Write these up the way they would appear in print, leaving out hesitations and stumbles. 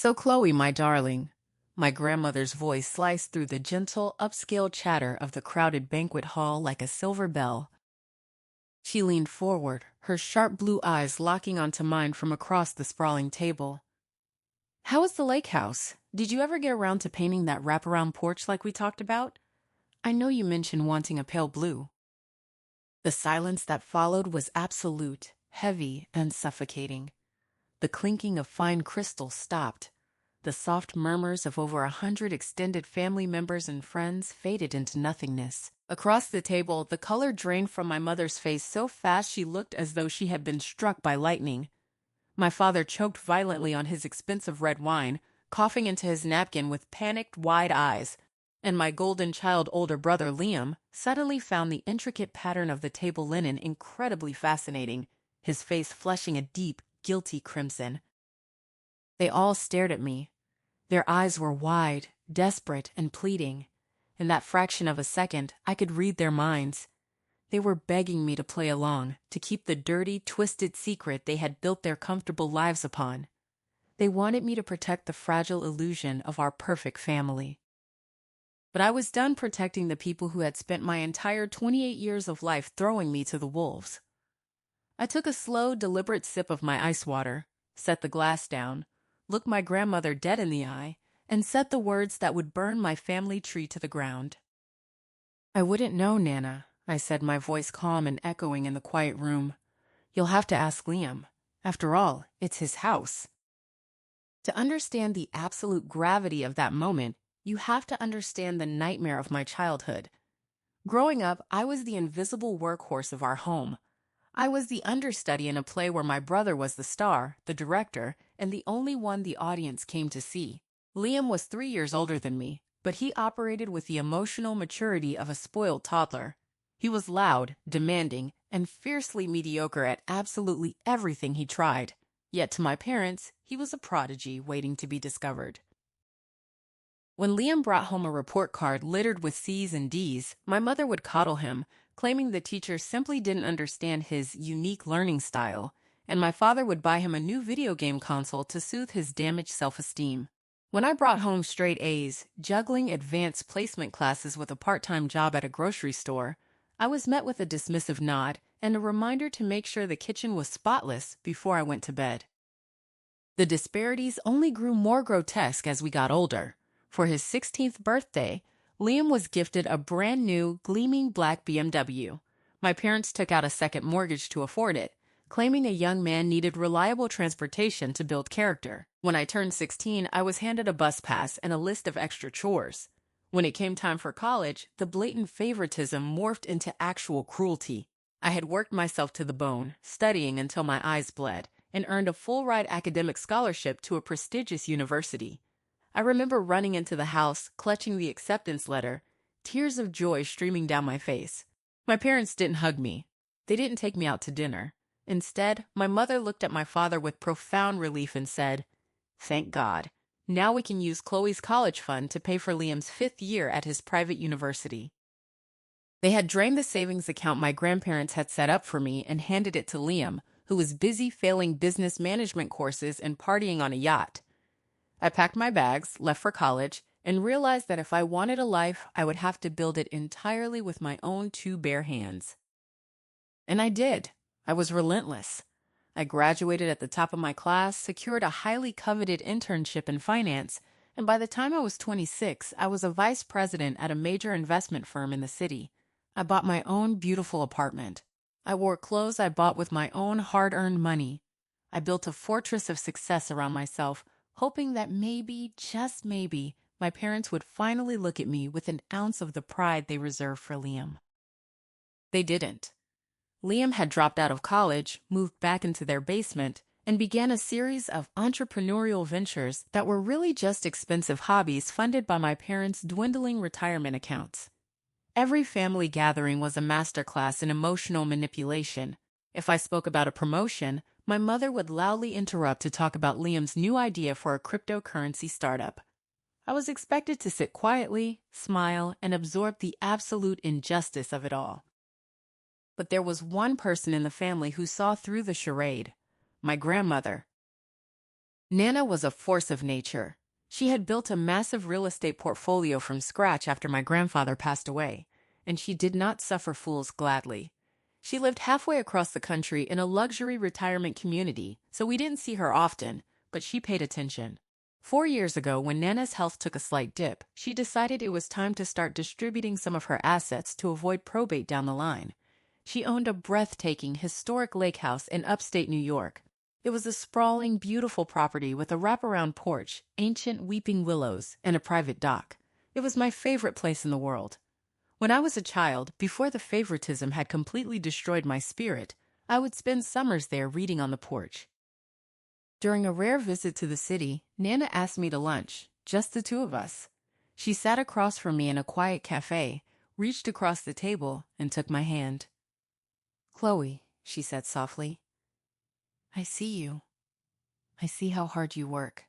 So, Chloe, my darling, my grandmother's voice sliced through the gentle, upscale chatter of the crowded banquet hall like a silver bell. She leaned forward, her sharp blue eyes locking onto mine from across the sprawling table. How was the lake house? Did you ever get around to painting that wraparound porch like we talked about? I know you mentioned wanting a pale blue. The silence that followed was absolute, heavy, and suffocating. The clinking of fine crystal stopped. The soft murmurs of over 100 extended family members and friends faded into nothingness. Across the table, the color drained from my mother's face so fast she looked as though she had been struck by lightning. My father choked violently on his expensive red wine, coughing into his napkin with panicked, wide eyes. And my golden child older brother Liam suddenly found the intricate pattern of the table linen incredibly fascinating, his face flushing a deep, guilty crimson. They all stared at me. Their eyes were wide, desperate, and pleading. In that fraction of a second, I could read their minds. They were begging me to play along, to keep the dirty, twisted secret they had built their comfortable lives upon. They wanted me to protect the fragile illusion of our perfect family. But I was done protecting the people who had spent my entire 28 years of life throwing me to the wolves. I took a slow, deliberate sip of my ice water, set the glass down, looked my grandmother dead in the eye, and said the words that would burn my family tree to the ground. I wouldn't know, Nana, I said, my voice calm and echoing in the quiet room. You'll have to ask Liam. After all, it's his house. To understand the absolute gravity of that moment, you have to understand the nightmare of my childhood. Growing up, I was the invisible workhorse of our home. I was the understudy in a play where my brother was the star, the director, and the only one the audience came to see. Liam was 3 years older than me, but he operated with the emotional maturity of a spoiled toddler. He was loud, demanding, and fiercely mediocre at absolutely everything he tried. Yet to my parents, he was a prodigy waiting to be discovered. When Liam brought home a report card littered with C's and D's, my mother would coddle him, claiming the teacher simply didn't understand his unique learning style, and my father would buy him a new video game console to soothe his damaged self-esteem. When I brought home straight A's, juggling advanced placement classes with a part-time job at a grocery store, I was met with a dismissive nod and a reminder to make sure the kitchen was spotless before I went to bed. The disparities only grew more grotesque as we got older. For his 16th birthday, Liam was gifted a brand new, gleaming black BMW. My parents took out a second mortgage to afford it, claiming a young man needed reliable transportation to build character. When I turned 16, I was handed a bus pass and a list of extra chores. When it came time for college, the blatant favoritism morphed into actual cruelty. I had worked myself to the bone, studying until my eyes bled, and earned a full-ride academic scholarship to a prestigious university. I remember running into the house, clutching the acceptance letter, tears of joy streaming down my face. My parents didn't hug me. They didn't take me out to dinner. Instead, my mother looked at my father with profound relief and said, "Thank God. Now we can use Chloe's college fund to pay for Liam's 5th year at his private university." They had drained the savings account my grandparents had set up for me and handed it to Liam, who was busy failing business management courses and partying on a yacht. I packed my bags, left for college, and realized that if I wanted a life, I would have to build it entirely with my own 2 bare hands. And I did. I was relentless. I graduated at the top of my class, secured a highly coveted internship in finance, and by the time I was 26, I was a vice president at a major investment firm in the city. I bought my own beautiful apartment. I wore clothes I bought with my own hard-earned money. I built a fortress of success around myself, hoping that maybe, just maybe, my parents would finally look at me with an ounce of the pride they reserved for Liam. They didn't. Liam had dropped out of college, moved back into their basement, and began a series of entrepreneurial ventures that were really just expensive hobbies funded by my parents' dwindling retirement accounts. Every family gathering was a masterclass in emotional manipulation. If I spoke about a promotion, my mother would loudly interrupt to talk about Liam's new idea for a cryptocurrency startup. I was expected to sit quietly, smile, and absorb the absolute injustice of it all. But there was one person in the family who saw through the charade: my grandmother. Nana was a force of nature. She had built a massive real estate portfolio from scratch after my grandfather passed away, and she did not suffer fools gladly. She lived halfway across the country in a luxury retirement community, so we didn't see her often, but she paid attention. 4 years ago, when Nana's health took a slight dip, she decided it was time to start distributing some of her assets to avoid probate down the line. She owned a breathtaking, historic lake house in upstate New York. It was a sprawling, beautiful property with a wraparound porch, ancient weeping willows, and a private dock. It was my favorite place in the world. When I was a child, before the favoritism had completely destroyed my spirit, I would spend summers there reading on the porch. During a rare visit to the city, Nana asked me to lunch, just the two of us. She sat across from me in a quiet cafe, reached across the table, and took my hand. "Chloe," she said softly, "I see you. I see how hard you work.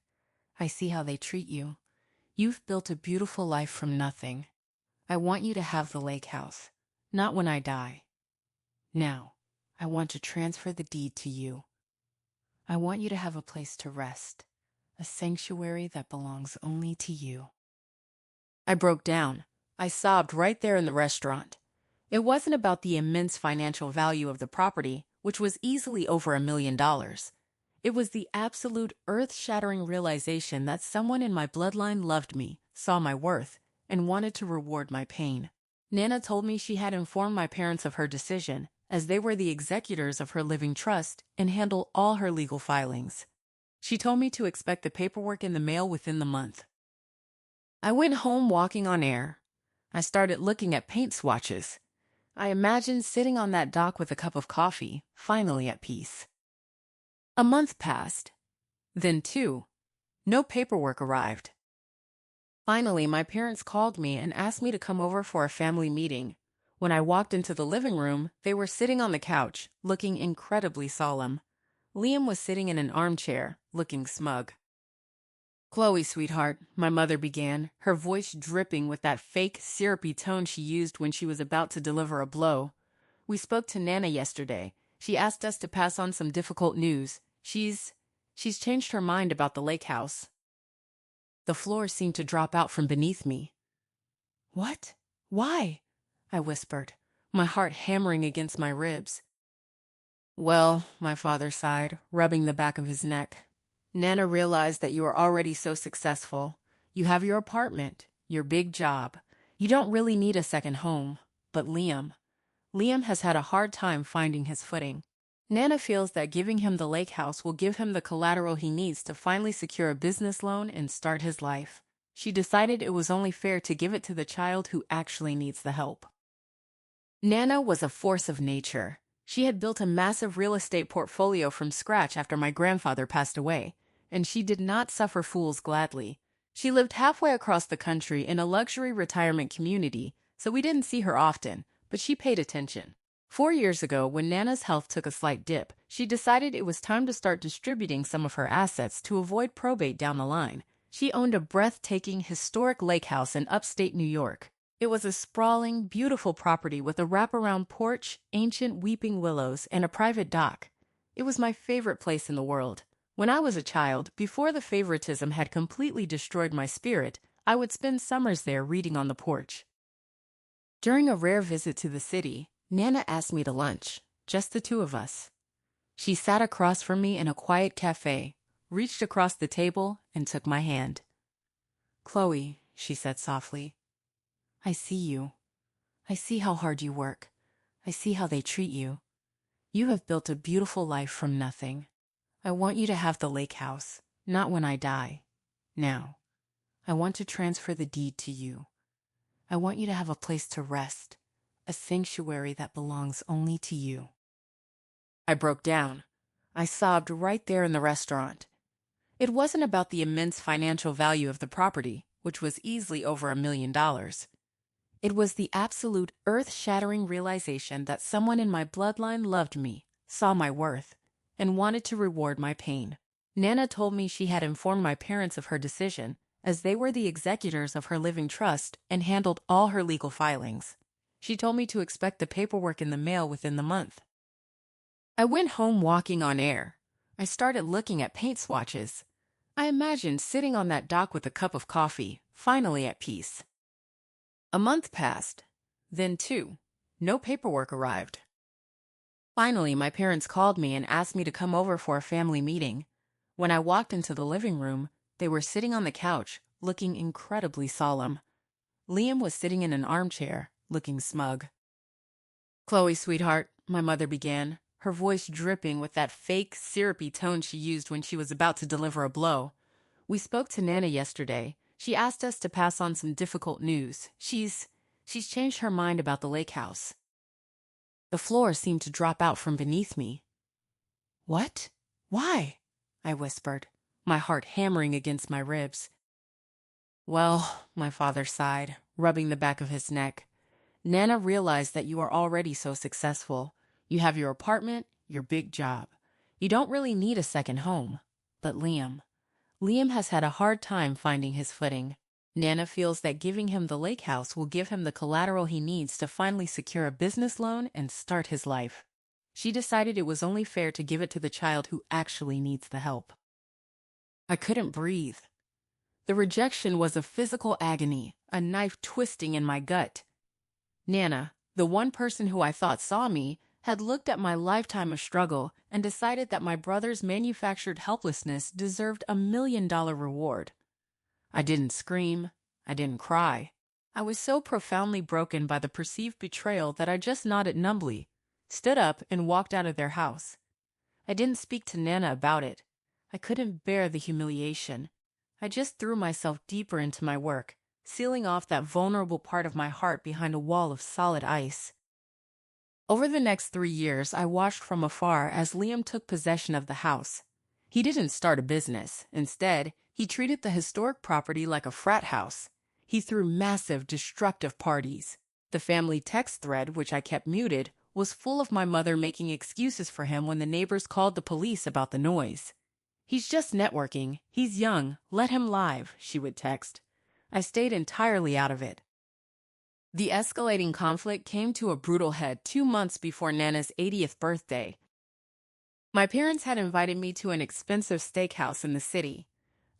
I see how they treat you. You've built a beautiful life from nothing. I want you to have the lake house, not when I die. Now, I want to transfer the deed to you. I want you to have a place to rest, a sanctuary that belongs only to you." I broke down. I sobbed right there in the restaurant. It wasn't about the immense financial value of the property, which was easily over $1 million. It was the absolute earth-shattering realization that someone in my bloodline loved me, saw my worth, and wanted to reward my pain. Nana told me she had informed my parents of her decision, as they were the executors of her living trust and handle all her legal filings. She told me to expect the paperwork in the mail within the month. I went home walking on air. I started looking at paint swatches. I imagined sitting on that dock with a cup of coffee, finally at peace. A month passed. Then 2. No paperwork arrived. Finally, my parents called me and asked me to come over for a family meeting. When I walked into the living room, they were sitting on the couch, looking incredibly solemn. Liam was sitting in an armchair, looking smug. "Chloe, sweetheart," my mother began, her voice dripping with that fake, syrupy tone she used when she was about to deliver a blow. "We spoke to Nana yesterday. She asked us to pass on some difficult news. She's changed her mind about the lake house." The floor seemed to drop out from beneath me. "What? Why?" I whispered, my heart hammering against my ribs. "Well," my father sighed, rubbing the back of his neck, "Nana realized that you are already so successful. You have your apartment, your big job. You don't really need a second home. But Liam has had a hard time finding his footing. Nana feels that giving him the lake house will give him the collateral he needs to finally secure a business loan and start his life. She decided it was only fair to give it to the child who actually needs the help." Nana was a force of nature. She had built a massive real estate portfolio from scratch after my grandfather passed away, and she did not suffer fools gladly. She lived halfway across the country in a luxury retirement community, so we didn't see her often, but she paid attention. 4 years ago, when Nana's health took a slight dip, she decided it was time to start distributing some of her assets to avoid probate down the line. She owned a breathtaking, historic lake house in upstate New York. It was a sprawling, beautiful property with a wraparound porch, ancient weeping willows, and a private dock. It was my favorite place in the world. When I was a child, before the favoritism had completely destroyed my spirit, I would spend summers there reading on the porch. During a rare visit to the city, Nana asked me to lunch, just the two of us. She sat across from me in a quiet cafe, reached across the table, and took my hand. "Chloe," she said softly, "I see you. I see how hard you work. I see how they treat you. You have built a beautiful life from nothing. I want you to have the lake house, not when I die. Now, I want to transfer the deed to you. I want you to have a place to rest, a sanctuary that belongs only to you." I broke down. I sobbed right there in the restaurant. It wasn't about the immense financial value of the property, which was easily over $1 million. It was the absolute earth-shattering realization that someone in my bloodline loved me, saw my worth, and wanted to reward my pain. Nana told me she had informed my parents of her decision, as they were the executors of her living trust and handled all her legal filings. She told me to expect the paperwork in the mail within the month. I went home walking on air. I started looking at paint swatches. I imagined sitting on that dock with a cup of coffee, finally at peace. A month passed. Then two. No paperwork arrived. Finally, my parents called me and asked me to come over for a family meeting. When I walked into the living room, they were sitting on the couch, looking incredibly solemn. Liam was sitting in an armchair, looking smug. "Chloe, sweetheart," my mother began, her voice dripping with that fake, syrupy tone she used when she was about to deliver a blow. "We spoke to Nana yesterday. She asked us to pass on some difficult news. She's changed her mind about the lake house." The floor seemed to drop out from beneath me. "What? Why?" I whispered, my heart hammering against my ribs. "Well," my father sighed, rubbing the back of his neck, "Nana realized that you are already so successful. You have your apartment, your big job. You don't really need a second home. But Liam has had a hard time finding his footing. Nana feels that giving him the lake house will give him the collateral he needs to finally secure a business loan and start his life. She decided it was only fair to give it to the child who actually needs the help." I couldn't breathe. The rejection was a physical agony, a knife twisting in my gut. Nana, the one person who I thought saw me, had looked at my lifetime of struggle and decided that my brother's manufactured helplessness deserved $1 million reward. I didn't scream. I didn't cry. I was so profoundly broken by the perceived betrayal that I just nodded numbly, stood up, and walked out of their house. I didn't speak to Nana about it. I couldn't bear the humiliation. I just threw myself deeper into my work, sealing off that vulnerable part of my heart behind a wall of solid ice. Over the next 3 years, I watched from afar as Liam took possession of the house. He didn't start a business. Instead, he treated the historic property like a frat house. He threw massive, destructive parties. The family text thread, which I kept muted, was full of my mother making excuses for him when the neighbors called the police about the noise. "He's just networking. He's young. Let him live," she would text. I stayed entirely out of it. The escalating conflict came to a brutal head 2 months before Nana's 80th birthday. My parents had invited me to an expensive steakhouse in the city.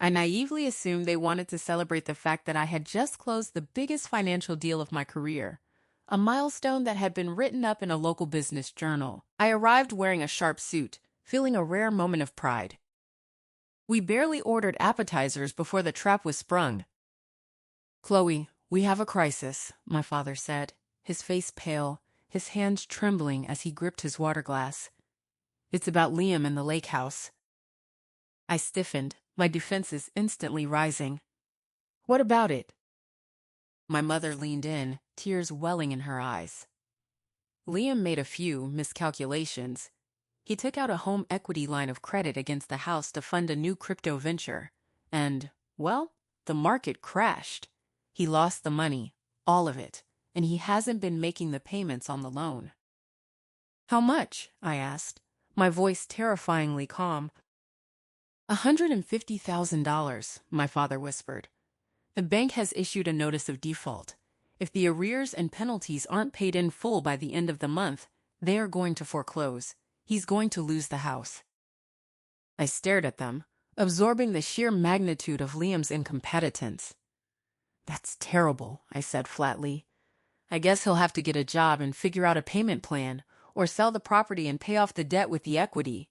I naively assumed they wanted to celebrate the fact that I had just closed the biggest financial deal of my career, a milestone that had been written up in a local business journal. I arrived wearing a sharp suit, feeling a rare moment of pride. We barely ordered appetizers before the trap was sprung. "Chloe, we have a crisis," my father said, his face pale, his hands trembling as he gripped his water glass. "It's about Liam and the lake house." I stiffened, my defenses instantly rising. "What about it?" My mother leaned in, tears welling in her eyes. "Liam made a few miscalculations. He took out a home equity line of credit against the house to fund a new crypto venture. And, well, the market crashed. He lost the money, all of it, and he hasn't been making the payments on the loan." "How much?" I asked, my voice terrifyingly calm. $150,000, my father whispered. "The bank has issued a notice of default. If the arrears and penalties aren't paid in full by the end of the month, they are going to foreclose. He's going to lose the house." I stared at them, absorbing the sheer magnitude of Liam's incompetence. "That's terrible," I said flatly. "I guess he'll have to get a job and figure out a payment plan, or sell the property and pay off the debt with the equity."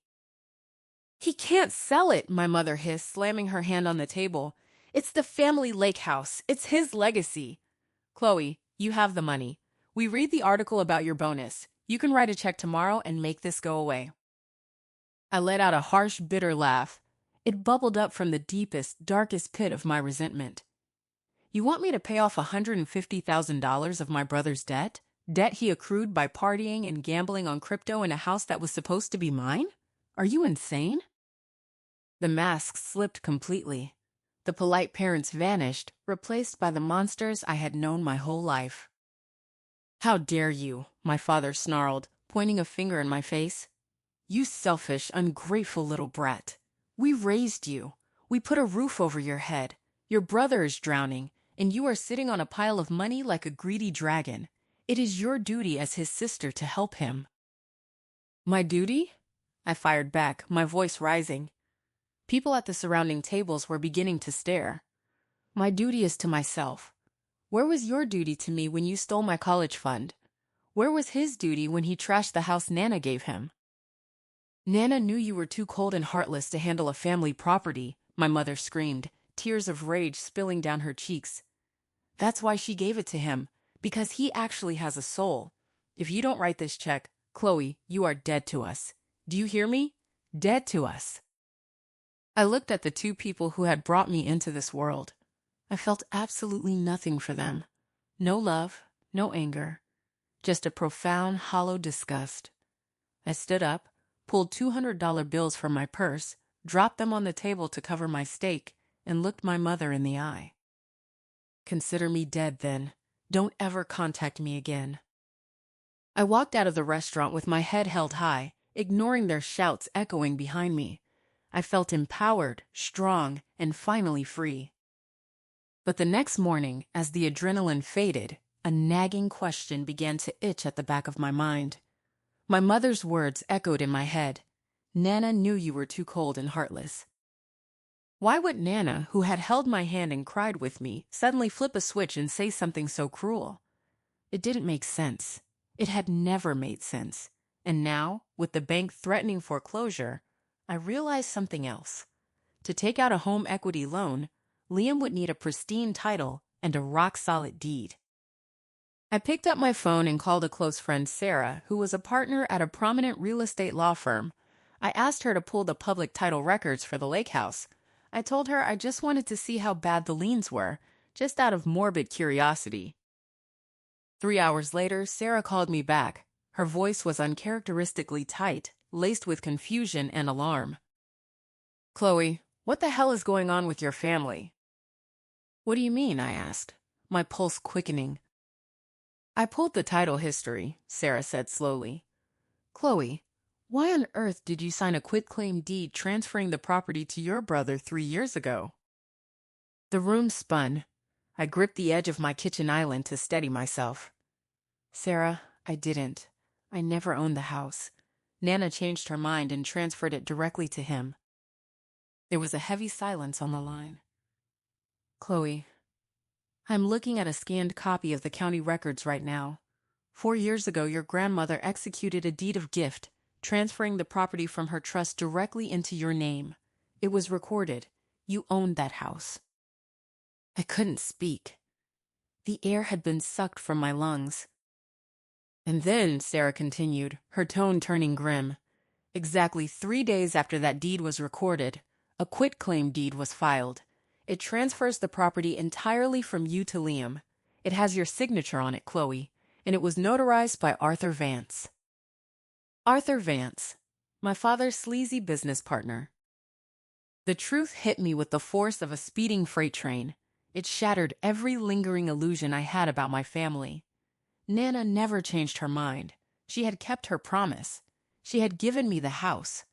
"He can't sell it," my mother hissed, slamming her hand on the table. "It's the family lake house. It's his legacy." "Chloe, you have the money. We read the article about your bonus. You can write a check tomorrow and make this go away." I let out a harsh, bitter laugh. It bubbled up from the deepest, darkest pit of my resentment. "You want me to pay off $150,000 of my brother's debt? Debt he accrued by partying and gambling on crypto in a house that was supposed to be mine? Are you insane?" The mask slipped completely. The polite parents vanished, replaced by the monsters I had known my whole life. "How dare you?" my father snarled, pointing a finger in my face. "You selfish, ungrateful little brat. We raised you. We put a roof over your head. Your brother is drowning, and you are sitting on a pile of money like a greedy dragon. It is your duty as his sister to help him." "My duty?" I fired back, my voice rising. People at the surrounding tables were beginning to stare. My duty is to myself. Where was your duty to me when you stole my college fund? Where was his duty when he trashed the house Nana gave him? Nana knew you were too cold and heartless to handle a family property, my mother screamed, tears of rage spilling down her cheeks. That's why she gave it to him, because he actually has a soul. If you don't write this check, Chloe, you are dead to us. Do you hear me? Dead to us. I looked at the two people who had brought me into this world. I felt absolutely nothing for them. No love, no anger, just a profound, hollow disgust. I stood up, pulled $200 bills from my purse, dropped them on the table to cover my stake, and looked my mother in the eye. Consider me dead, then. Don't ever contact me again. I walked out of the restaurant with my head held high, ignoring their shouts echoing behind me. I felt empowered, strong, and finally free. But the next morning, as the adrenaline faded, a nagging question began to itch at the back of my mind. My mother's words echoed in my head. Nana knew you were too cold and heartless. Why would Nana, who had held my hand and cried with me, suddenly flip a switch and say something so cruel? It didn't make sense. It had never made sense. And now, with the bank threatening foreclosure, I realized something else. To take out a home equity loan, Liam would need a pristine title and a rock-solid deed. I picked up my phone and called a close friend, Sarah, who was a partner at a prominent real estate law firm. I asked her to pull the public title records for the lake house. I told her I just wanted to see how bad the liens were, just out of morbid curiosity. 3 hours later, Sarah called me back. Her voice was uncharacteristically tight, laced with confusion and alarm. Chloe, what the hell is going on with your family? What do you mean? I asked, my pulse quickening. I pulled the title history, Sarah said slowly. Chloe, why on earth did you sign a quitclaim deed transferring the property to your brother 3 years ago? The room spun. I gripped the edge of my kitchen island to steady myself. Sarah, I didn't. I never owned the house. Nana changed her mind and transferred it directly to him. There was a heavy silence on the line. Chloe, I'm looking at a scanned copy of the county records right now. 4 years ago, your grandmother executed a deed of gift, transferring the property from her trust directly into your name. It was recorded. You owned that house. I couldn't speak. The air had been sucked from my lungs. And then, Sarah continued, her tone turning grim, exactly 3 days after that deed was recorded, a quitclaim deed was filed. It transfers the property entirely from you to Liam. It has your signature on it, Chloe, and it was notarized by Arthur Vance. Arthur Vance, my father's sleazy business partner. The truth hit me with the force of a speeding freight train. It shattered every lingering illusion I had about my family. Nana never changed her mind. She had kept her promise. She had given me the house.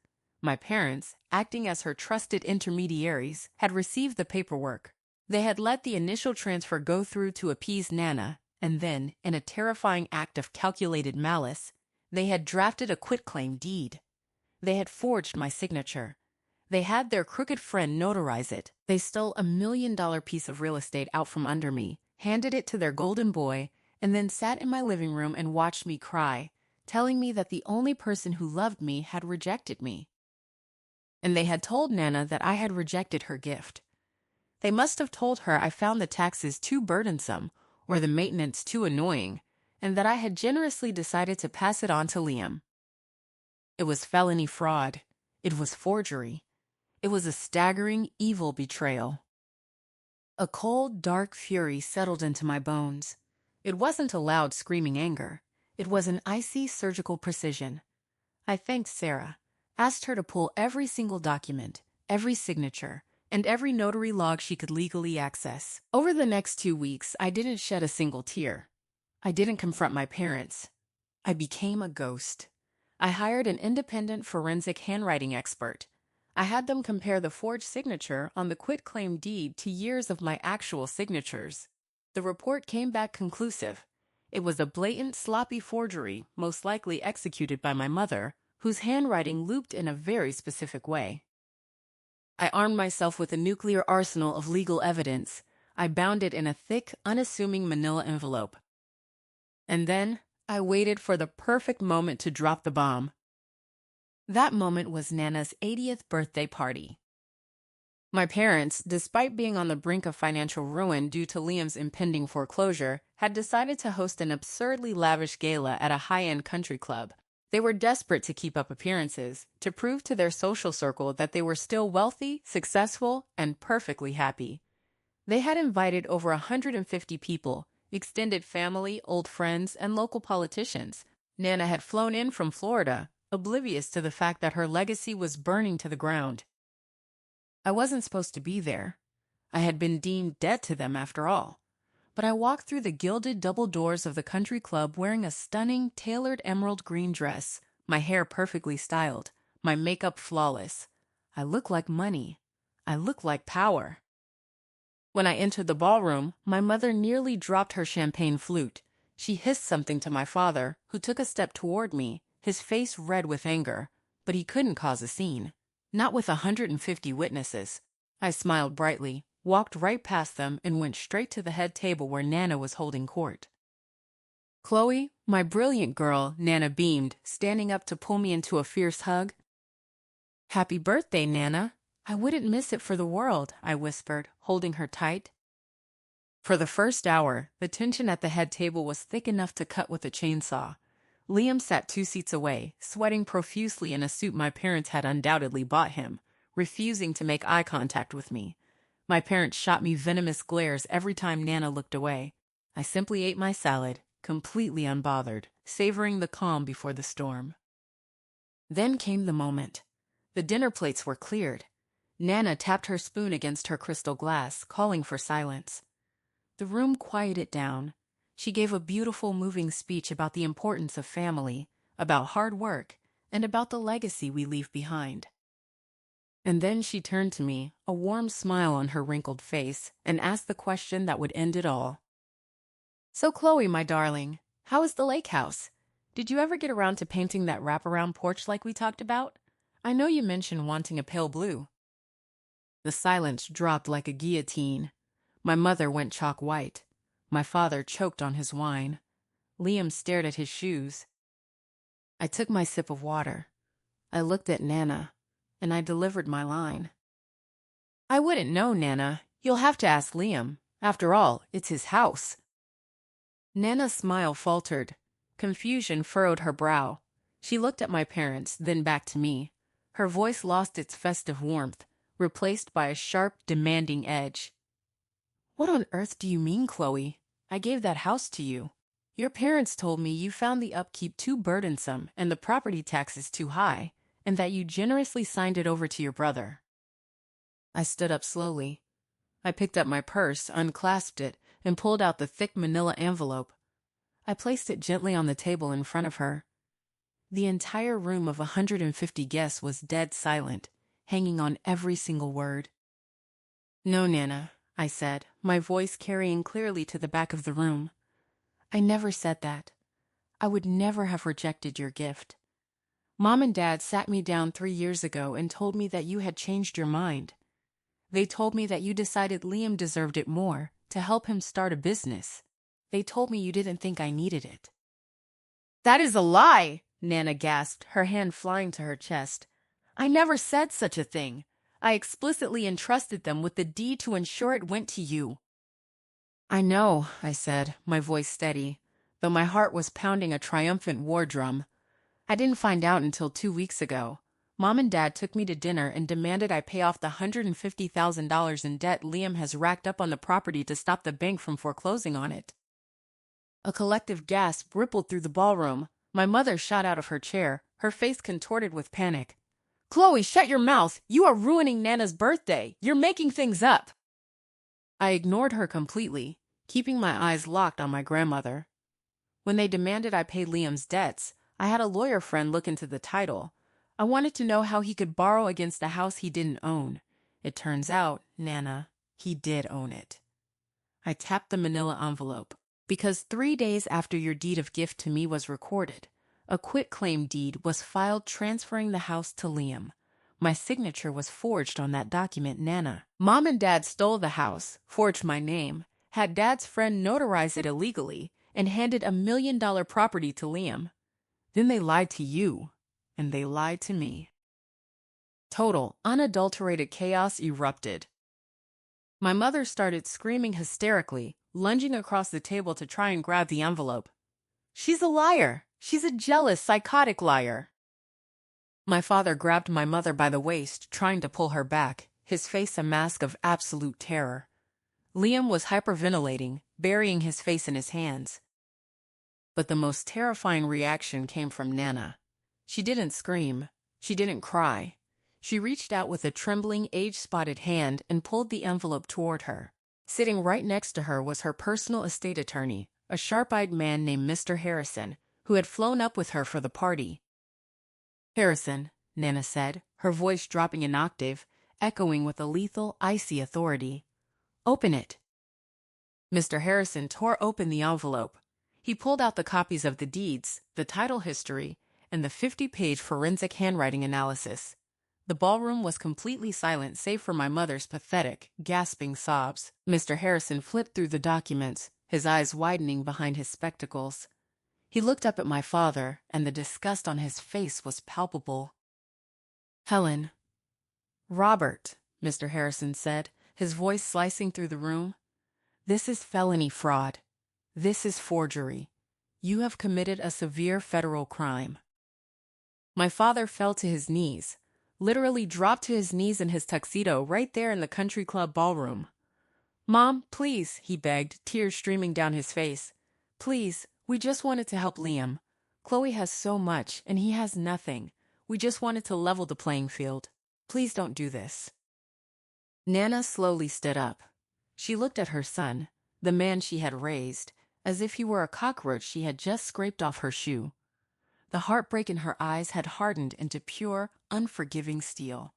My parents, acting as her trusted intermediaries, had received the paperwork. They had let the initial transfer go through to appease Nana, and then, in a terrifying act of calculated malice, they had drafted a quitclaim deed. They had forged my signature. They had their crooked friend notarize it. They stole $1 million piece of real estate out from under me, handed it to their golden boy, and then sat in my living room and watched me cry, telling me that the only person who loved me had rejected me. And they had told Nana that I had rejected her gift. They must have told her I found the taxes too burdensome or the maintenance too annoying, and that I had generously decided to pass it on to Liam. It was felony fraud. It was forgery. It was a staggering, evil betrayal. A cold, dark fury settled into my bones. It wasn't a loud, screaming anger. It was an icy, surgical precision. I thanked Sarah, asked her to pull every single document, every signature, and every notary log she could legally access. Over the next 2 weeks, I didn't shed a single tear. I didn't confront my parents. I became a ghost. I hired an independent forensic handwriting expert. I had them compare the forged signature on the quitclaim deed to years of my actual signatures. The report came back conclusive. It was a blatant, sloppy forgery, most likely executed by my mother, whose handwriting looped in a very specific way. I armed myself with a nuclear arsenal of legal evidence. I bound it in a thick, unassuming manila envelope. And then I waited for the perfect moment to drop the bomb. That moment was Nana's 80th birthday party. My parents, despite being on the brink of financial ruin due to Liam's impending foreclosure, had decided to host an absurdly lavish gala at a high-end country club. They were desperate to keep up appearances, to prove to their social circle that they were still wealthy, successful, and perfectly happy. They had invited over 150 people, extended family, old friends, and local politicians. Nana had flown in from Florida, oblivious to the fact that her legacy was burning to the ground. I wasn't supposed to be there. I had been deemed dead to them after all. But I walked through the gilded double doors of the country club wearing a stunning, tailored emerald green dress, my hair perfectly styled, my makeup flawless. I looked like money. I looked like power. When I entered the ballroom, my mother nearly dropped her champagne flute. She hissed something to my father, who took a step toward me, his face red with anger. But he couldn't cause a scene. Not with 150 witnesses. I smiled brightly, walked right past them, and went straight to the head table where Nana was holding court. "Chloe, my brilliant girl," Nana beamed, standing up to pull me into a fierce hug. "Happy birthday, Nana. I wouldn't miss it for the world," I whispered, holding her tight. For the first hour, the tension at the head table was thick enough to cut with a chainsaw. Liam sat 2 seats away, sweating profusely in a suit my parents had undoubtedly bought him, refusing to make eye contact with me. My parents shot me venomous glares every time Nana looked away. I simply ate my salad, completely unbothered, savoring the calm before the storm. Then came the moment. The dinner plates were cleared. Nana tapped her spoon against her crystal glass, calling for silence. The room quieted down. She gave a beautiful, moving speech about the importance of family, about hard work, and about the legacy we leave behind. And then she turned to me, a warm smile on her wrinkled face, and asked the question that would end it all. "So, Chloe, my darling, how is the lake house? Did you ever get around to painting that wraparound porch like we talked about? I know you mentioned wanting a pale blue." The silence dropped like a guillotine. My mother went chalk white. My father choked on his wine. Liam stared at his shoes. I took my sip of water. I looked at Nana, and I delivered my line. "I wouldn't know, Nana. You'll have to ask Liam. After all, it's his house." Nana's smile faltered. Confusion furrowed her brow. She looked at my parents, then back to me. Her voice lost its festive warmth, replaced by a sharp, demanding edge. "What on earth do you mean, Chloe? I gave that house to you. Your parents told me you found the upkeep too burdensome and the property taxes too high, and that you generously signed it over to your brother." I stood up slowly. I picked up my purse, unclasped it, and pulled out the thick manila envelope. I placed it gently on the table in front of her. The entire room of 150 guests was dead silent, hanging on every single word. "No, Nana," I said, my voice carrying clearly to the back of the room. "I never said that. I would never have rejected your gift. Mom and Dad sat me down 3 years ago and told me that you had changed your mind. They told me that you decided Liam deserved it more, to help him start a business. They told me you didn't think I needed it." "That is a lie!" Nana gasped, her hand flying to her chest. "I never said such a thing. I explicitly entrusted them with the deed to ensure it went to you." "I know," I said, my voice steady, though my heart was pounding a triumphant war drum. "I didn't find out until 2 weeks ago. Mom and Dad took me to dinner and demanded I pay off the $150,000 in debt Liam has racked up on the property to stop the bank from foreclosing on it." A collective gasp rippled through the ballroom. My mother shot out of her chair, her face contorted with panic. "Chloe, shut your mouth! You are ruining Nana's birthday! You're making things up!" I ignored her completely, keeping my eyes locked on my grandmother. When they demanded I pay Liam's debts, I had a lawyer friend look into the title. I wanted to know how he could borrow against a house he didn't own. It turns out, Nana, he did own it. I tapped the manila envelope. "Because 3 days after your deed of gift to me was recorded, a quitclaim deed was filed transferring the house to Liam. My signature was forged on that document, Nana. Mom and Dad stole the house, forged my name, had Dad's friend notarize it illegally, and handed $1 million property to Liam. Then they lied to you, and they lied to me. Total, unadulterated chaos erupted. My mother started screaming hysterically, lunging across the table to try and grab the envelope. She's a liar! She's a jealous, psychotic liar! My father grabbed my mother by the waist, trying to pull her back, his face a mask of absolute terror. Liam was hyperventilating, burying his face in his hands. But the most terrifying reaction came from Nana. She didn't scream. She didn't cry. She reached out with a trembling, age-spotted hand and pulled the envelope toward her. Sitting right next to her was her personal estate attorney, a sharp-eyed man named Mr. Harrison, who had flown up with her for the party. "Harrison," Nana said, her voice dropping an octave, echoing with a lethal, icy authority. "Open it." Mr. Harrison tore open the envelope. He pulled out the copies of the deeds, the title history, and the 50-page forensic handwriting analysis. The ballroom was completely silent save for my mother's pathetic, gasping sobs. Mr. Harrison flipped through the documents, his eyes widening behind his spectacles. He looked up at my father, and the disgust on his face was palpable. "Helen." "Robert," Mr. Harrison said, his voice slicing through the room. "This is felony fraud. This is forgery. You have committed a severe federal crime." My father fell to his knees, literally dropped to his knees in his tuxedo right there in the country club ballroom. "Mom, please," he begged, tears streaming down his face. "Please, we just wanted to help Liam. Chloe has so much, and he has nothing. We just wanted to level the playing field. Please don't do this." Nana slowly stood up. She looked at her son, the man she had raised, as if he were a cockroach she had just scraped off her shoe. The heartbreak in her eyes had hardened into pure, unforgiving steel.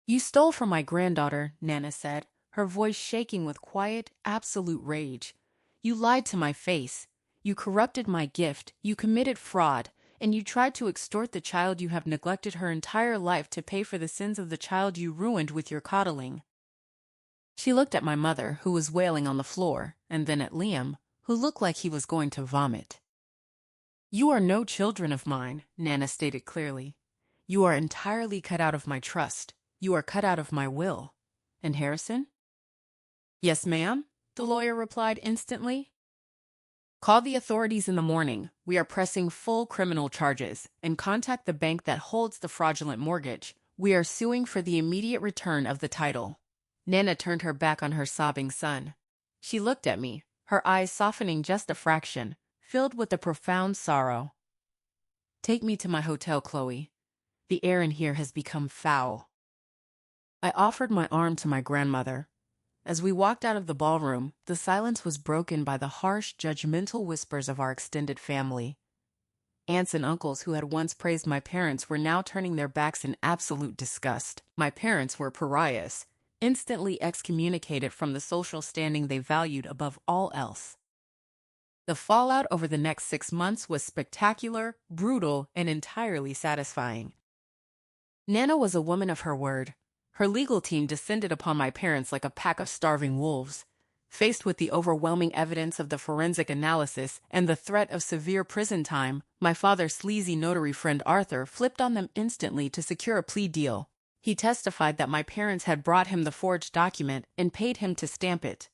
"You stole from my granddaughter," Nana said, her voice shaking with quiet, absolute rage. "You lied to my face. You corrupted my gift. You committed fraud. And you tried to extort the child you have neglected her entire life to pay for the sins of the child you ruined with your coddling." She looked at my mother, who was wailing on the floor, and then at Liam, who looked like he was going to vomit. "You are no children of mine," Nana stated clearly. "You are entirely cut out of my trust. You are cut out of my will. And Harrison?" "Yes, ma'am," the lawyer replied instantly. "Call the authorities in the morning. We are pressing full criminal charges, and contact the bank that holds the fraudulent mortgage. We are suing for the immediate return of the title." Nana turned her back on her sobbing son. She looked at me, her eyes softening just a fraction, filled with a profound sorrow. "Take me to my hotel, Chloe. The air in here has become foul." I offered my arm to my grandmother. As we walked out of the ballroom, the silence was broken by the harsh, judgmental whispers of our extended family. Aunts and uncles who had once praised my parents were now turning their backs in absolute disgust. My parents were pariahs, instantly excommunicated from the social standing they valued above all else. The fallout over the next 6 months was spectacular, brutal, and entirely satisfying. Nana was a woman of her word. Her legal team descended upon my parents like a pack of starving wolves. Faced with the overwhelming evidence of the forensic analysis and the threat of severe prison time, my father's sleazy notary friend Arthur flipped on them instantly to secure a plea deal. He testified that my parents had brought him the forged document and paid him to stamp it.